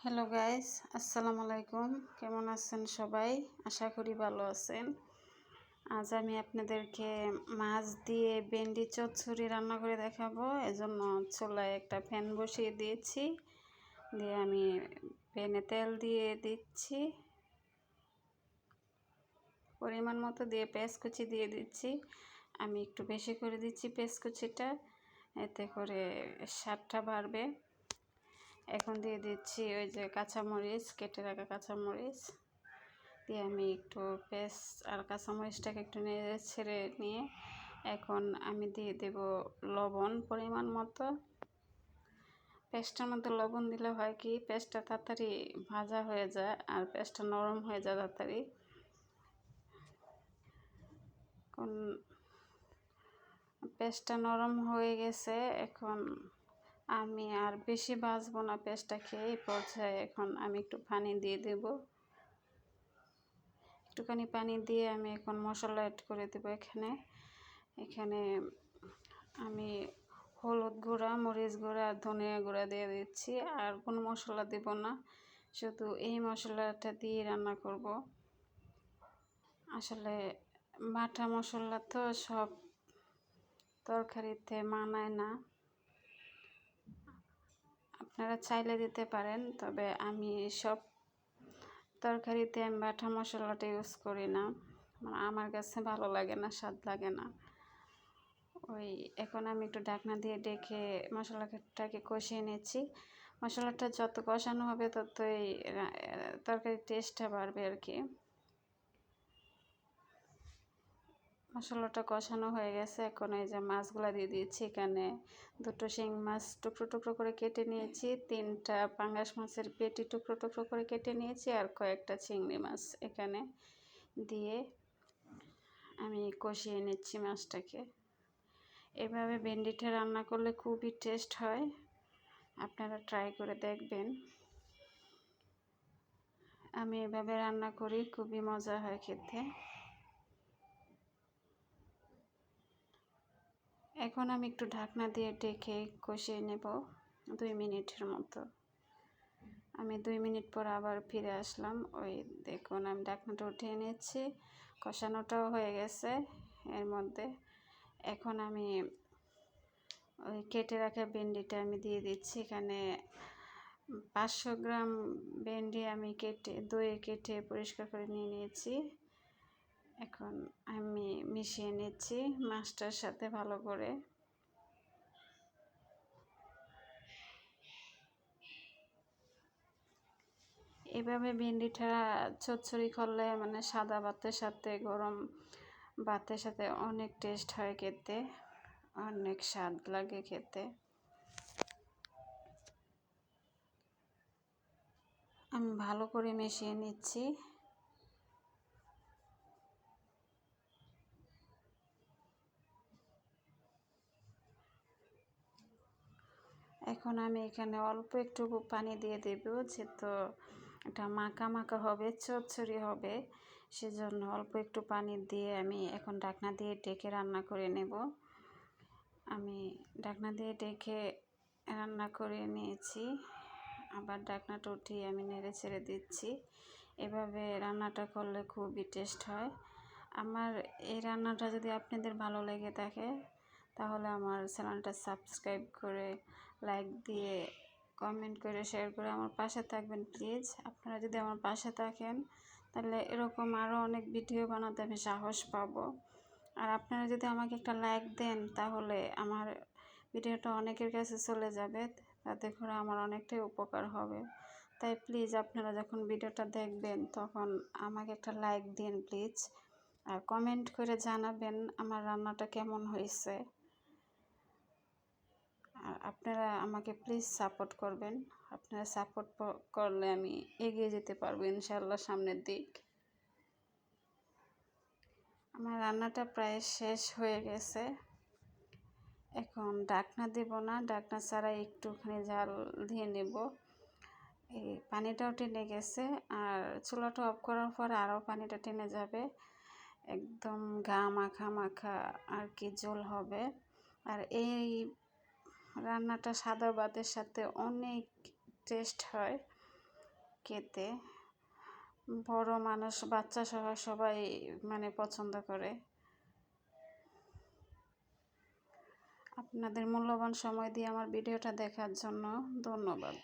Hello guys, আসসালামু আলাইকুম। কেমন আছেন সবাই? আশা করি ভালো আছেন। আজ আমি আপনাদেরকে মাছ দিয়ে ভেন্ডি চচ্চড়ি রান্না করে দেখাবো। এজন্য চুলায় একটা প্যান বসিয়ে দিয়েছি, দিয়ে আমি প্যানে তেল দিয়ে দিচ্ছি, পরিমাণ মতো দিয়ে পেঁয়াজ কুচি দিয়ে দিচ্ছি। আমি একটু বেশি করে দিচ্ছি পেঁয়াজ কুচিটা, এতে করে স্বাদটা বাড়বে। এখন দিয়ে দিচ্ছি ওই যে কাঁচামরিচ, কেটে রাখা কাঁচামরিচ দিয়ে আমি একটু পেস্ট আর কাঁচামরিচটাকে একটু নেড়ে ছেড়ে নিয়ে এখন আমি দিয়ে দেব লবণ পরিমাণ মতো। পেস্টটার মধ্যে লবণ দিলে হয় কি, পেস্টটা তাড়াতাড়ি ভাজা হয়ে যায় আর পেস্টটা নরম হয়ে যায় তাড়াতাড়ি। এখন পেস্টটা নরম হয়ে গেছে, এখন আমি আর বেশি ভাজবো না পেস্টটাকে। এই পর্যায়ে এখন আমি একটু পানি দিয়ে দেব, একটুখানি পানি দিয়ে আমি এখন মশলা অ্যাড করে দেবো। এখানে আমি হলুদ গুঁড়া, মরিচ গুঁড়া আর ধনিয়া গুঁড়া দিয়ে দিচ্ছি, আর কোনো মশলা দেব না, শুধু এই মশলাটা দিয়ে রান্না করব। আসলে বাটা মশলা তো সব তরকারিতে মানায় না, আপনারা চাইলে দিতে পারেন, তবে আমি সব তরকারিতে আমি বাটা মশলাটা ইউজ করি না, আমার কাছে ভালো লাগে না, স্বাদ লাগে না। এখন আমি একটু ঢাকনা দিয়ে ডেকে মশলাটাকে কষিয়ে নিচ্ছি। মশলাটা যত কষানো হবে ততই তরকারির টেস্টটা বাড়বে আর কি। মশলাটা কষানো হয়ে গেছে, এখন এই যে মাছগুলো দিয়ে দিয়েছি। এখানে দুটো শিং মাছ টুকরো টুকরো করে কেটে নিয়েছি, 3টা পাঙ্গাস মাছের পেটি টুকরো টুকরো করে কেটে নিয়েছি, আর কয়েকটা চিংড়ি মাছ এখানে দিয়ে আমি কষিয়ে নিচ্ছি মাছটাকে। এভাবে ভেন্ডিটা রান্না করলে খুবই টেস্ট হয়, আপনারা ট্রাই করে দেখবেন। আমি এভাবে রান্না করি, খুবই মজা হয় খেতে। এখন আমি একটু ঢাকনা দিয়ে ডেকে কষিয়ে নেব 2 মিনিটের মতো। আমি 2 মিনিট পর আবার ফিরে আসলাম। দেখুন আমি ঢাকনাটা উঠিয়ে নিচ্ছি, কষানোটাও হয়ে গেছে এর মধ্যে। এখন আমি কেটে রাখা ভেন্ডিটা আমি দিয়ে দিচ্ছি। এখানে 500 গ্রাম ভেন্ডি আমি দইয়ে কেটে পরিষ্কার করে নিয়ে নিয়েছি। এখন আমি মিশিয়ে নিচ্ছি মাছটার সাথে ভালো করে। এভাবে ভেন্ডিটা চচ্চড়ি করলে মানে সাদা ভাতের সাথে, গরম ভাতের সাথে অনেক টেস্ট হয় খেতে, অনেক স্বাদ লাগে খেতে। আমি ভালো করে মিশিয়ে নিচ্ছি। এখন আমি এখানে অল্প একটু পানি দিয়ে দেব, যেহেতু এটা মাখা মাখা হবে, চচ্চড়ি হবে, সেজন্য অল্প একটু পানি দিয়ে আমি এখন ঢাকনা দিয়ে ডেকে রান্না করে নেব। আমি ঢাকনা দিয়ে ডেকে রান্না করে নিয়েছি, আবার ঢাকনাটা উঠিয়ে আমি নেড়ে ছেড়ে দিচ্ছি। এভাবে রান্নাটা করলে খুবই টেস্ট হয়। আমার এই রান্নাটা যদি আপনাদের ভালো লেগে থাকে তাহলে আমার চ্যানেলটা সাবস্ক্রাইব করে, লাইক দিয়ে, কমেন্ট করে, শেয়ার করে আমার পাশে থাকবেন প্লিজ। আপনারা যদি আমার পাশে থাকেন তাহলে এরকম আরও অনেক ভিডিও বানাতে আমি সাহস পাবো। আর আপনারা যদি আমাকে একটা লাইক দেন তাহলে আমার ভিডিওটা অনেকের কাছে চলে যাবে, তাতে করে আমার অনেকটাই উপকার হবে। তাই প্লিজ আপনারা যখন ভিডিওটা দেখবেন তখন আমাকে একটা লাইক দিন প্লিজ, আর কমেন্ট করে জানাবেন আমার রান্নাটা কেমন হয়েছে। আর আপনারা আমাকে প্লিজ সাপোর্ট করবেন, আপনারা সাপোর্ট করলে আমি এগিয়ে যেতে পারবো ইনশাআল্লাহ সামনের দিক। আমার রান্নাটা প্রায় শেষ হয়ে গেছে, এখন ঢাকনা দেব না, ঢাকনা ছাড়া একটুখানি জাল দিয়ে নেব। এই পানিটাও টেনে গেছে, আর চুলাটা অফ করার পর আরও পানিটা টেনে যাবে, একদম গা মাখা মাখা আর কি ঝোল হবে। আর এই রান্নাটা সাদা ভাতের সাথে অনেক টেস্ট হয়, খেতে। বড় মানুষ বাচ্চা সহ সবাই মানে পছন্দ করে। আপনাদের মূল্যবান সময় দিয়ে আমার ভিডিওটা দেখার জন্য ধন্যবাদ।